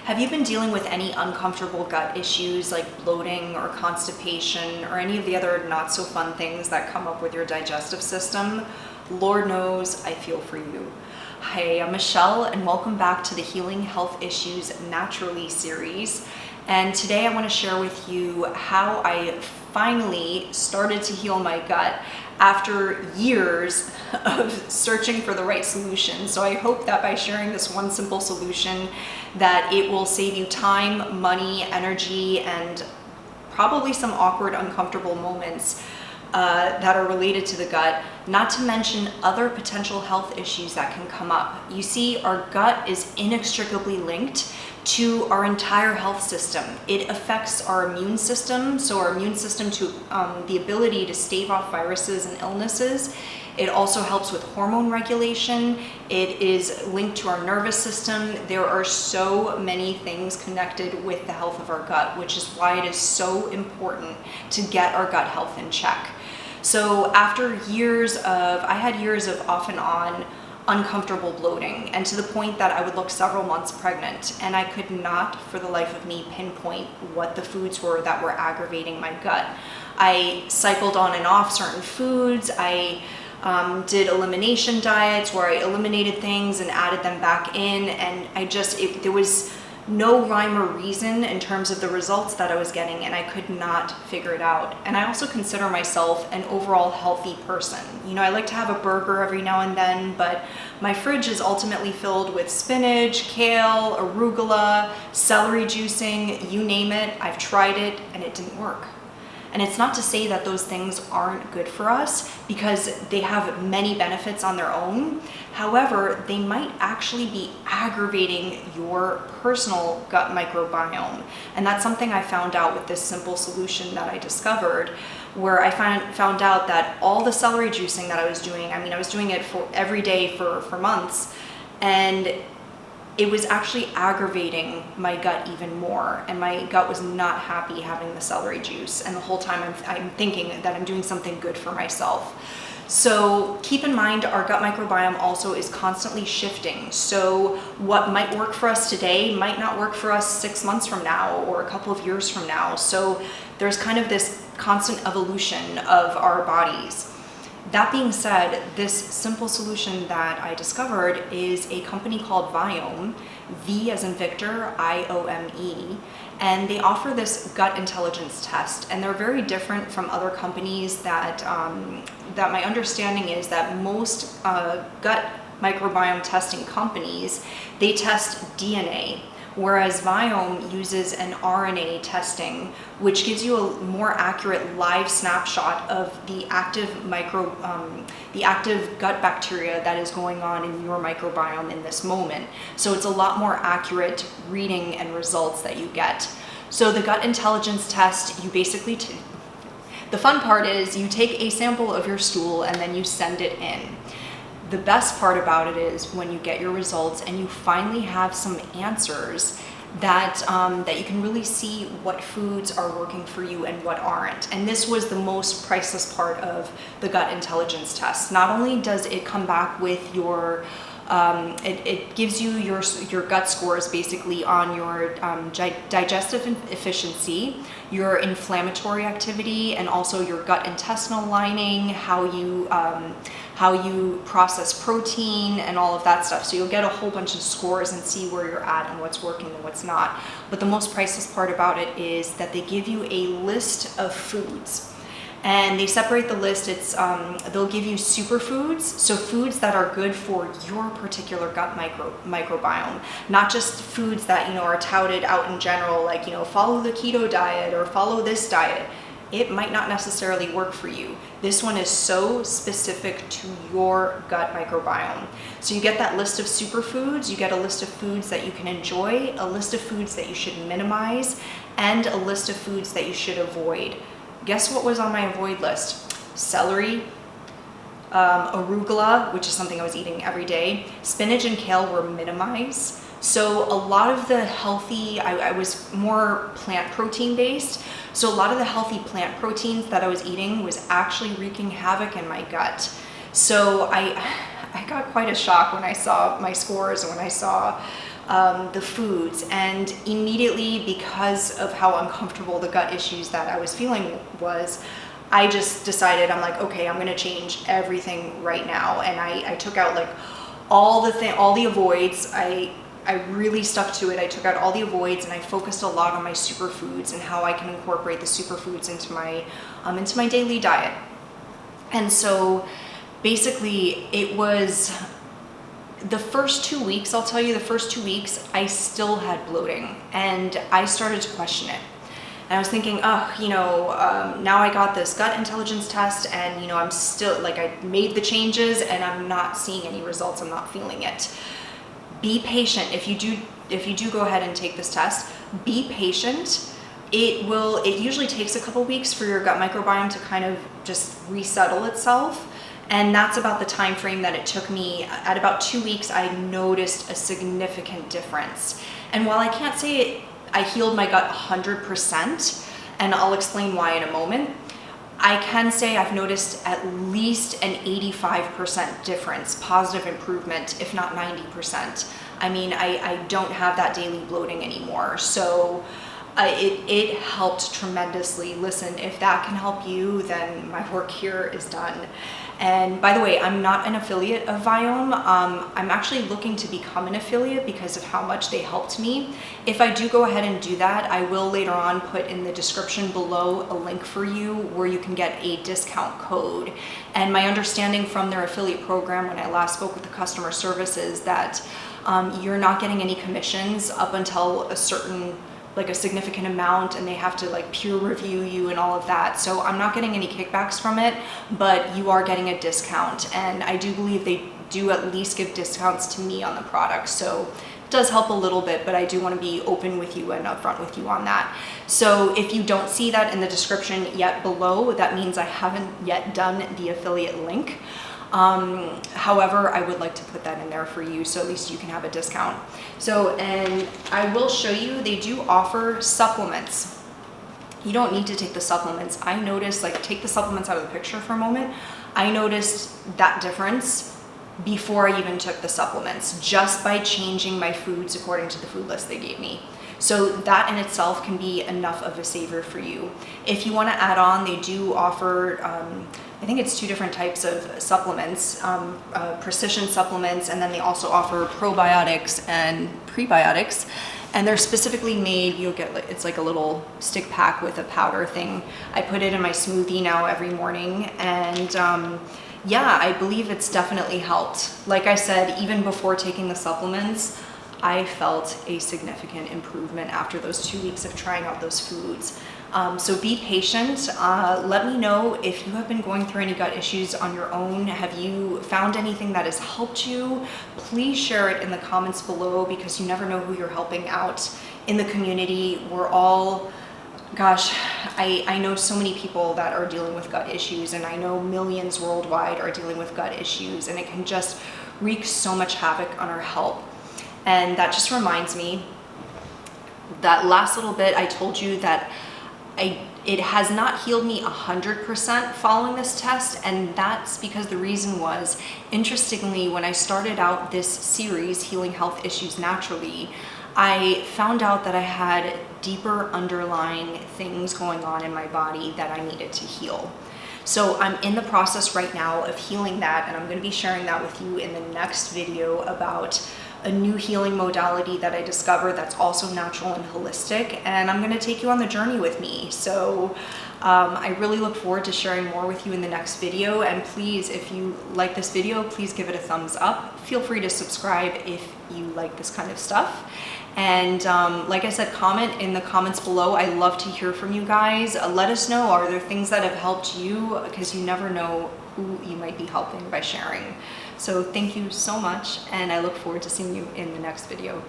Have you been dealing with any uncomfortable gut issues like bloating or constipation or any of the other not so fun things that come up with your digestive system? Lord knows I feel for you. Hi, I'm Michelle and welcome back to the Healing Health Issues Naturally series. And today I want to share with you how I finally started to heal my gut after years of searching for the right solution. So I hope that by sharing this one simple solution that it will save you time, money, energy, and probably some awkward, uncomfortable moments that are related to the gut, not to mention other potential health issues that can come up. You see, our gut is inextricably linked to our entire health system. It affects our immune system, so our immune system to the ability to stave off viruses and illnesses. It also helps with hormone regulation. It is linked to our nervous system. There are so many things connected with the health of our gut, which is why it is so important to get our gut health in check. So after I had years of off and on uncomfortable bloating, and to the point that I would look several months pregnant, and I could not for the life of me pinpoint what the foods were that were aggravating my gut. I cycled on and off certain foods. I did elimination diets where I eliminated things and added them back in, and there was no rhyme or reason in terms of the results that I was getting, and I could not figure it out. And I also consider myself an overall healthy person. You know, I like to have a burger every now and then, but my fridge is ultimately filled with spinach, kale, arugula, celery juicing, you name it. I've tried it and it didn't work. And it's not to say that those things aren't good for us, because they have many benefits on their own. However, they might actually be aggravating your personal gut microbiome. And that's something I found out with this simple solution that I discovered, where I found out that all the celery juicing that I was doing, I was doing it for every day for months, and it was actually aggravating my gut even more, and my gut was not happy having the celery juice, and the whole time I'm thinking that I'm doing something good for myself. So keep in mind, our gut microbiome also is constantly shifting. So what might work for us today might not work for us 6 months from now or a couple of years from now. So there's kind of this constant evolution of our bodies. That being said, this simple solution that I discovered is a company called Viome, V as in Victor, I-O-M-E, and they offer this gut intelligence test, and they're very different from other companies that my understanding is that most gut microbiome testing companies, they test DNA. Whereas Viome uses an RNA testing, which gives you a more accurate live snapshot of the active gut bacteria that is going on in your microbiome in this moment. So it's a lot more accurate reading and results that you get. So the gut intelligence test, you basically, the fun part is you take a sample of your stool and then you send it in. The best part about it is when you get your results and you finally have some answers that you can really see what foods are working for you and what aren't. And this was the most priceless part of the gut intelligence test. Not only does it come back with your it gives you your gut scores basically on your digestive efficiency, your inflammatory activity, and also your gut intestinal lining, how you process protein and all of that stuff. So you'll get a whole bunch of scores and see where you're at and what's working and what's not. But the most priceless part about it is that they give you a list of foods. And they separate the list. They'll give you superfoods, so foods that are good for your particular gut microbiome, not just foods that are touted out in general, like follow the keto diet or follow this diet. It might not necessarily work for you. This one is so specific to your gut microbiome. So you get that list of superfoods, you get a list of foods that you can enjoy, a list of foods that you should minimize, and a list of foods that you should avoid. Guess what was on my avoid list? Celery, arugula, which is something I was eating every day. Spinach and kale were minimized. So a lot of the healthy, I was more plant protein based. So a lot of the healthy plant proteins that I was eating was actually wreaking havoc in my gut. So I got quite a shock when I saw my scores and when I saw the foods. And immediately, because of how uncomfortable the gut issues that I was feeling was, I just decided, I'm like, okay, I'm gonna change everything right now. And I took out like all the avoids. I really stuck to it. I took out all the avoids and I focused a lot on my superfoods and how I can incorporate the superfoods into my daily diet. And so basically it was the first 2 weeks, I'll tell you, the first 2 weeks, I still had bloating and I started to question it. And I was thinking, now I got this gut intelligence test and, I'm still, like, I made the changes and I'm not seeing any results. I'm not feeling it. Be patient. If you do go ahead and take this test, be patient. It usually takes a couple weeks for your gut microbiome to kind of just resettle itself. And that's about the time frame that it took me. At about 2 weeks, I noticed a significant difference. And while I can't say I healed my gut 100%, and I'll explain why in a moment, I can say I've noticed at least an 85% difference, positive improvement, if not 90%. I mean, I don't have that daily bloating anymore. So it helped tremendously. Listen, if that can help you, then my work here is done. And by the way, I'm not an affiliate of Viome. I'm actually looking to become an affiliate because of how much they helped me. If I do go ahead and do that, I will later on put in the description below a link for you where you can get a discount code. And my understanding from their affiliate program when I last spoke with the customer service is that you're not getting any commissions up until a significant amount, and they have to like peer review you and all of that. So I'm not getting any kickbacks from it, but you are getting a discount. And I do believe they do at least give discounts to me on the product. So it does help a little bit, but I do want to be open with you and upfront with you on that. So if you don't see that in the description yet below, that means I haven't yet done the affiliate link. However, I would like to put that in there for you so at least you can have a discount. So, and I will show you, they do offer supplements. You don't need to take the supplements. I noticed, like, take the supplements out of the picture for a moment. I noticed that difference before I even took the supplements, just by changing my foods according to the food list they gave me. So that in itself can be enough of a saver for you. If you want to add on, they do offer, I think it's 2 different types of supplements, precision supplements, and then they also offer probiotics and prebiotics. And they're specifically made, you'll get, it's like a little stick pack with a powder thing. I put it in my smoothie now every morning, and yeah, I believe it's definitely helped. Like I said, even before taking the supplements, I felt a significant improvement after those 2 weeks of trying out those foods. So be patient. Let me know if you have been going through any gut issues on your own. Have you found anything that has helped you? Please share it in the comments below, because you never know who you're helping out in the community. We're all, gosh, I know so many people that are dealing with gut issues, and I know millions worldwide are dealing with gut issues, and it can just wreak so much havoc on our health. And that just reminds me, that last little bit I told you that it has not healed me 100% following this test, and that's because the reason was, interestingly, when I started out this series, Healing Health Issues Naturally, I found out that I had deeper underlying things going on in my body that I needed to heal. So I'm in the process right now of healing that, and I'm going to be sharing that with you in the next video about a new healing modality that I discovered that's also natural and holistic, and I'm going to take you on the journey with me. So I really look forward to sharing more with you in the next video, and please, if you like this video, please give it a thumbs up. Feel free to subscribe if you like this kind of stuff. And like I said, comment in the comments below. I love to hear from you guys. Let us know, are there things that have helped you? Because you never know who you might be helping by sharing. So thank you so much, and I look forward to seeing you in the next video.